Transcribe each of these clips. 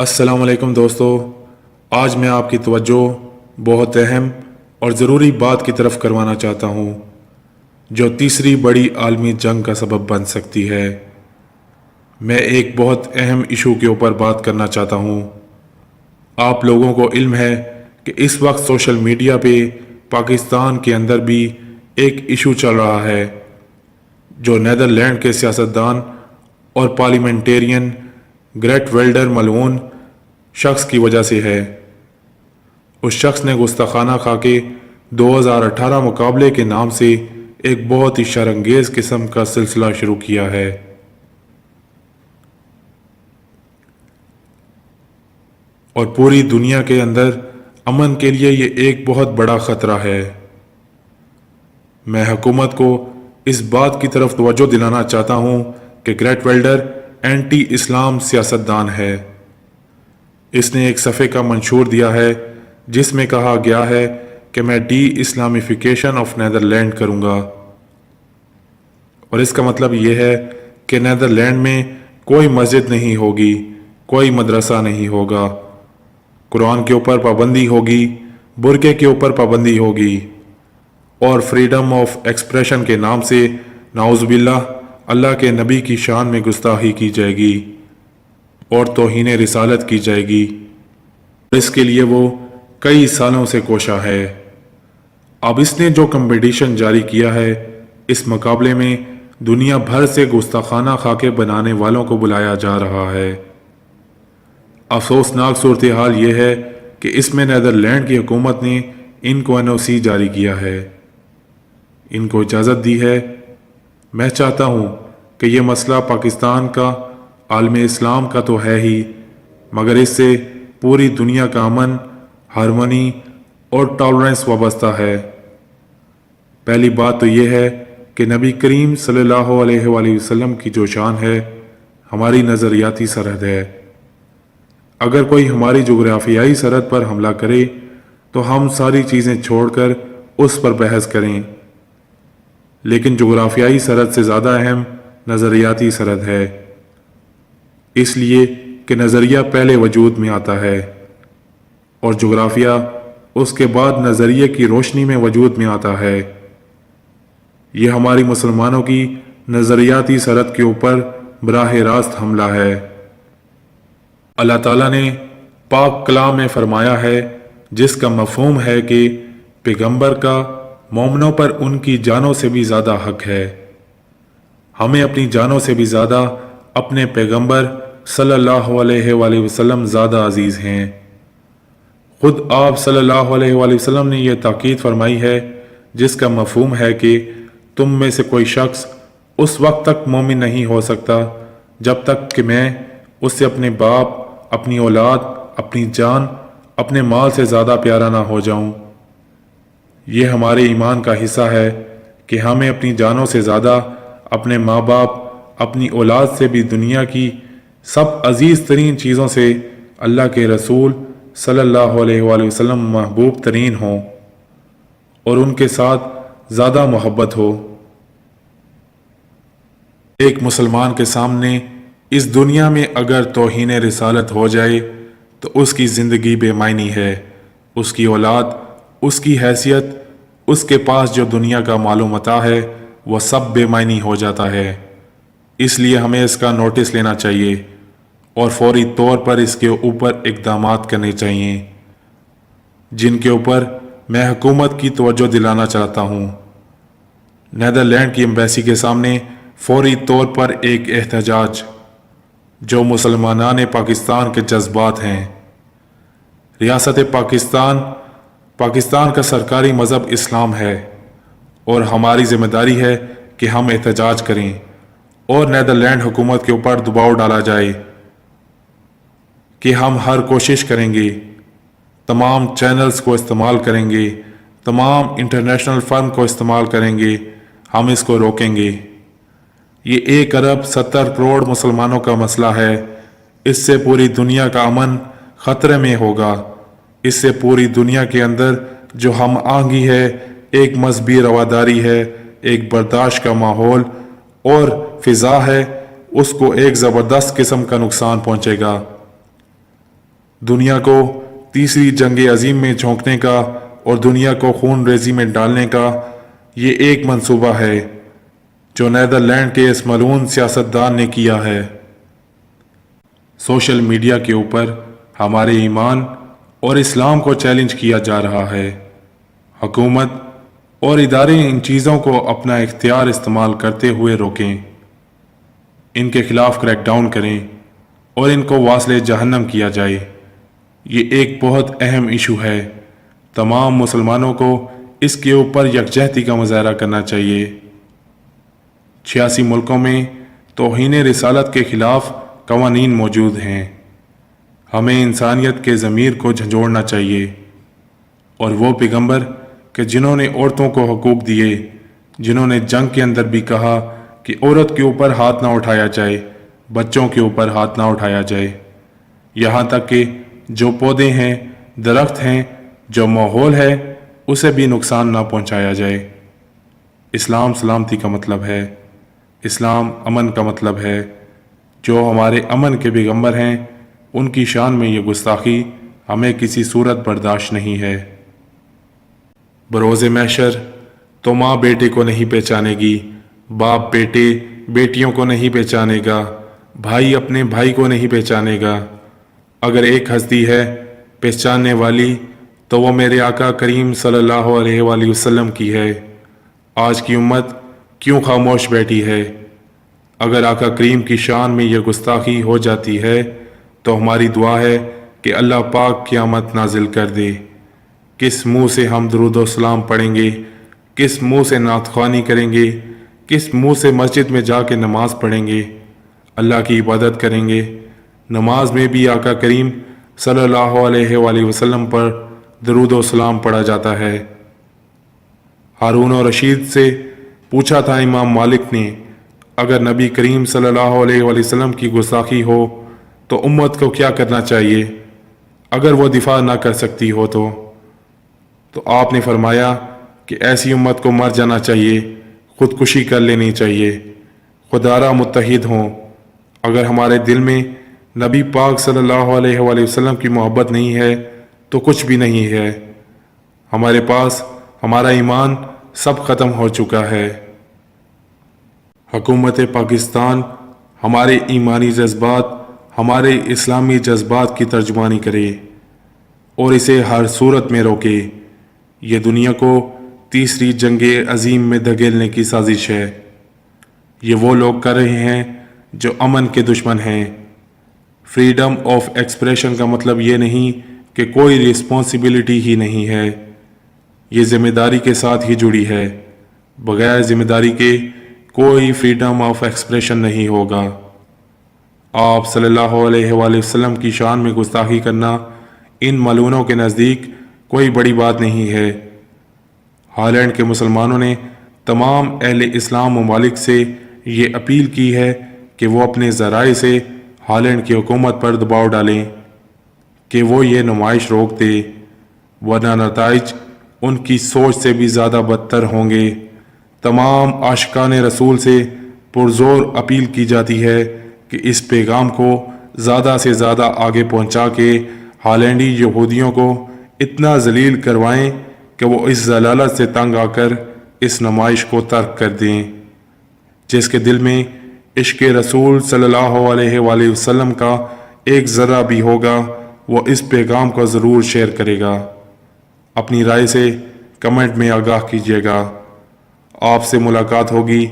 السلام علیکم دوستو، آج میں آپ کی توجہ بہت اہم اور ضروری بات کی طرف کروانا چاہتا ہوں جو تیسری بڑی عالمی جنگ کا سبب بن سکتی ہے۔ میں ایک بہت اہم ایشو کے اوپر بات کرنا چاہتا ہوں۔ آپ لوگوں کو علم ہے کہ اس وقت سوشل میڈیا پہ پاکستان کے اندر بھی ایک ایشو چل رہا ہے جو نیدرلینڈ کے سیاستدان اور پارلیمنٹیرین گریٹ ویلڈر ملعون شخص کی وجہ سے ہے۔ اس شخص نے گستاخانہ کھا کے 2018 مقابلے کے نام سے ایک بہت ہی شرانگیز قسم کا سلسلہ شروع کیا ہے۔ اور پوری دنیا کے اندر امن کے لیے یہ ایک بہت بڑا خطرہ ہے۔ میں حکومت کو اس بات کی طرف توجہ دلانا چاہتا ہوں کہ گریٹ ویلڈر اینٹی اسلام سیاستدان ہے۔ اس نے ایک صفحے کا منشور دیا ہے جس میں کہا گیا ہے کہ میں ڈی اسلامفیکیشن آف نیدرلینڈ کروں گا، اور اس کا مطلب یہ ہے کہ نیدرلینڈ میں کوئی مسجد نہیں ہوگی، کوئی مدرسہ نہیں ہوگا، قرآن کے اوپر پابندی ہوگی، برقعے کے اوپر پابندی ہوگی، اور فریڈم آف ایکسپریشن کے نام سے نعوذ باللہ اللہ کے نبی کی شان میں گستاخی کی جائے گی اور توہین رسالت کی جائے گی۔ اس کے لیے وہ کئی سالوں سے کوشاں ہے۔ اب اس نے جو کمپٹیشن جاری کیا ہے، اس مقابلے میں دنیا بھر سے گستاخانہ خاکے بنانے والوں کو بلایا جا رہا ہے۔ افسوسناک صورتحال یہ ہے کہ اس میں نیدرلینڈ کی حکومت نے ان کو NOC جاری کیا ہے، ان کو اجازت دی ہے۔ میں چاہتا ہوں کہ یہ مسئلہ پاکستان کا، عالم اسلام کا تو ہے ہی، مگر اس سے پوری دنیا کا امن، ہارمونی اور ٹالرنس وابستہ ہے۔ پہلی بات تو یہ ہے کہ نبی کریم صلی اللہ علیہ وآلہ وسلم کی جو شان ہے ہماری نظریاتی سرحد ہے۔ اگر کوئی ہماری جغرافیائی سرحد پر حملہ کرے تو ہم ساری چیزیں چھوڑ کر اس پر بحث کریں، لیکن جغرافیائی سرحد سے زیادہ اہم نظریاتی سرحد ہے، اس لیے کہ نظریہ پہلے وجود میں آتا ہے اور جغرافیہ اس کے بعد نظریے کی روشنی میں وجود میں آتا ہے۔ یہ ہماری مسلمانوں کی نظریاتی سرحد کے اوپر براہ راست حملہ ہے۔ اللہ تعالیٰ نے پاک کلام میں فرمایا ہے، جس کا مفہوم ہے کہ پیغمبر کا مومنوں پر ان کی جانوں سے بھی زیادہ حق ہے۔ ہمیں اپنی جانوں سے بھی زیادہ اپنے پیغمبر صلی اللہ علیہ وآلہ وسلم زیادہ عزیز ہیں۔ خود آپ صلی اللہ علیہ وآلہ وسلم نے یہ تاکید فرمائی ہے جس کا مفہوم ہے کہ تم میں سے کوئی شخص اس وقت تک مومن نہیں ہو سکتا جب تک کہ میں اسے اپنے باپ، اپنی اولاد، اپنی جان، اپنے مال سے زیادہ پیارا نہ ہو جاؤں۔ یہ ہمارے ایمان کا حصہ ہے کہ ہمیں اپنی جانوں سے زیادہ اپنے ماں باپ، اپنی اولاد سے بھی دنیا کی سب عزیز ترین چیزوں سے اللہ کے رسول صلی اللہ علیہ وآلہ وسلم محبوب ترین ہوں اور ان کے ساتھ زیادہ محبت ہو۔ ایک مسلمان کے سامنے اس دنیا میں اگر توہین رسالت ہو جائے تو اس کی زندگی بے معنی ہے، اس کی اولاد، اس کی حیثیت، اس کے پاس جو دنیا کا مال و متاع ہے وہ سب بے معنی ہو جاتا ہے۔ اس لیے ہمیں اس کا نوٹس لینا چاہیے اور فوری طور پر اس کے اوپر اقدامات کرنے چاہیے، جن کے اوپر میں حکومت کی توجہ دلانا چاہتا ہوں۔ نیدرلینڈ کی ایمبیسی کے سامنے فوری طور پر ایک احتجاج جو مسلمانان پاکستان کے جذبات ہیں۔ ریاست پاکستان کا سرکاری مذہب اسلام ہے اور ہماری ذمہ داری ہے کہ ہم احتجاج کریں اور نیدرلینڈ حکومت کے اوپر دباؤ ڈالا جائے کہ ہم ہر کوشش کریں گے، تمام چینلز کو استعمال کریں گے، تمام انٹرنیشنل فرم کو استعمال کریں گے، ہم اس کو روکیں گے۔ یہ 1 ارب 70 کروڑ مسلمانوں کا مسئلہ ہے، اس سے پوری دنیا کا امن خطرے میں ہوگا۔ اس سے پوری دنیا کے اندر جو ہم آہنگی ہے، ایک مذہبی رواداری ہے، ایک برداشت کا ماحول اور فضا ہے، اس کو ایک زبردست قسم کا نقصان پہنچے گا۔ دنیا کو تیسری جنگ عظیم میں جھونکنے کا اور دنیا کو خون ریزی میں ڈالنے کا یہ ایک منصوبہ ہے جو نیدرلینڈ کے اس ملعون سیاستدان نے کیا ہے۔ سوشل میڈیا کے اوپر ہمارے ایمان اور اسلام کو چیلنج کیا جا رہا ہے۔ حکومت اور ادارے ان چیزوں کو اپنا اختیار استعمال کرتے ہوئے روکیں، ان کے خلاف کریک ڈاؤن کریں اور ان کو واصل جہنم کیا جائے۔ یہ ایک بہت اہم ایشو ہے۔ تمام مسلمانوں کو اس کے اوپر یکجہتی کا مظاہرہ کرنا چاہیے۔ 86 ملکوں میں توہین رسالت کے خلاف قوانین موجود ہیں۔ ہمیں انسانیت کے ضمیر کو جھنجھوڑنا چاہیے، اور وہ پیغمبر کہ جنہوں نے عورتوں کو حقوق دیے، جنہوں نے جنگ کے اندر بھی کہا کہ عورت کے اوپر ہاتھ نہ اٹھایا جائے، بچوں کے اوپر ہاتھ نہ اٹھایا جائے، یہاں تک کہ جو پودے ہیں، درخت ہیں، جو ماحول ہے، اسے بھی نقصان نہ پہنچایا جائے۔ اسلام سلامتی کا مطلب ہے، اسلام امن کا مطلب ہے۔ جو ہمارے امن کے پیغمبر ہیں، ان کی شان میں یہ گستاخی ہمیں کسی صورت برداشت نہیں ہے۔ بروز محشر تو ماں بیٹے کو نہیں پہچانے گی، باپ بیٹے بیٹیوں کو نہیں پہچانے گا، بھائی اپنے بھائی کو نہیں پہچانے گا۔ اگر ایک ہستی ہے پہچاننے والی تو وہ میرے آقا کریم صلی اللہ علیہ وآلہ وسلم کی ہے۔ آج کی امت کیوں خاموش بیٹھی ہے؟ اگر آقا کریم کی شان میں یہ گستاخی ہو جاتی ہے تو ہماری دعا ہے کہ اللہ پاک قیامت نازل کر دے۔ کس منہ سے ہم درود و سلام پڑھیں گے، کس منہ سے نعت خوانی کریں گے، کس منہ سے مسجد میں جا کے نماز پڑھیں گے، اللہ کی عبادت کریں گے؟ نماز میں بھی آقا کریم صلی اللہ علیہ وآلہ وسلم پر درود و سلام پڑھا جاتا ہے۔ ہارون رشید سے پوچھا تھا امام مالک نے، اگر نبی کریم صلی اللہ علیہ وآلہ وسلم کی گستاخی ہو تو امت کو کیا کرنا چاہیے اگر وہ دفاع نہ کر سکتی ہو تو آپ نے فرمایا کہ ایسی امت کو مر جانا چاہیے، خودکشی کر لینی چاہیے، خودارہ متحد ہوں۔ اگر ہمارے دل میں نبی پاک صلی اللہ علیہ وآلہ وسلم کی محبت نہیں ہے تو کچھ بھی نہیں ہے، ہمارے پاس ہمارا ایمان سب ختم ہو چکا ہے۔ حکومت پاکستان ہمارے ایمانی جذبات، ہمارے اسلامی جذبات کی ترجمانی کرے اور اسے ہر صورت میں روکے۔ یہ دنیا کو تیسری جنگ عظیم میں دھکیلنے کی سازش ہے۔ یہ وہ لوگ کر رہے ہیں جو امن کے دشمن ہیں۔ فریڈم آف ایکسپریشن کا مطلب یہ نہیں کہ کوئی رسپانسبلٹی ہی نہیں ہے، یہ ذمہ داری کے ساتھ ہی جڑی ہے۔ بغیر ذمہ داری کے کوئی فریڈم آف ایکسپریشن نہیں ہوگا۔ آپ صلی اللہ علیہ وآلہ وسلم کی شان میں گستاخی کرنا ان ملعونوں کے نزدیک کوئی بڑی بات نہیں ہے۔ ہالینڈ کے مسلمانوں نے تمام اہل اسلام ممالک سے یہ اپیل کی ہے کہ وہ اپنے ذرائع سے ہالینڈ کی حکومت پر دباؤ ڈالیں کہ وہ یہ نمائش روک دے، ورنہ نتائج ان کی سوچ سے بھی زیادہ بدتر ہوں گے۔ تمام عاشقان رسول سے پرزور اپیل کی جاتی ہے کہ اس پیغام کو زیادہ سے زیادہ آگے پہنچا کے ہالینڈی یہودیوں کو اتنا ذلیل کروائیں کہ وہ اس ضلالت سے تنگ آ کر اس نمائش کو ترک کر دیں۔ جس کے دل میں عشق رسول صلی اللہ علیہ وآلہ وسلم کا ایک ذرہ بھی ہوگا وہ اس پیغام کو ضرور شیئر کرے گا۔ اپنی رائے سے کمنٹ میں آگاہ کیجیے گا۔ آپ سے ملاقات ہوگی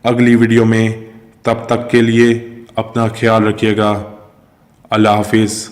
اگلی ویڈیو میں، تب تک کے لیے اپنا خیال رکھیے گا۔ اللہ حافظ۔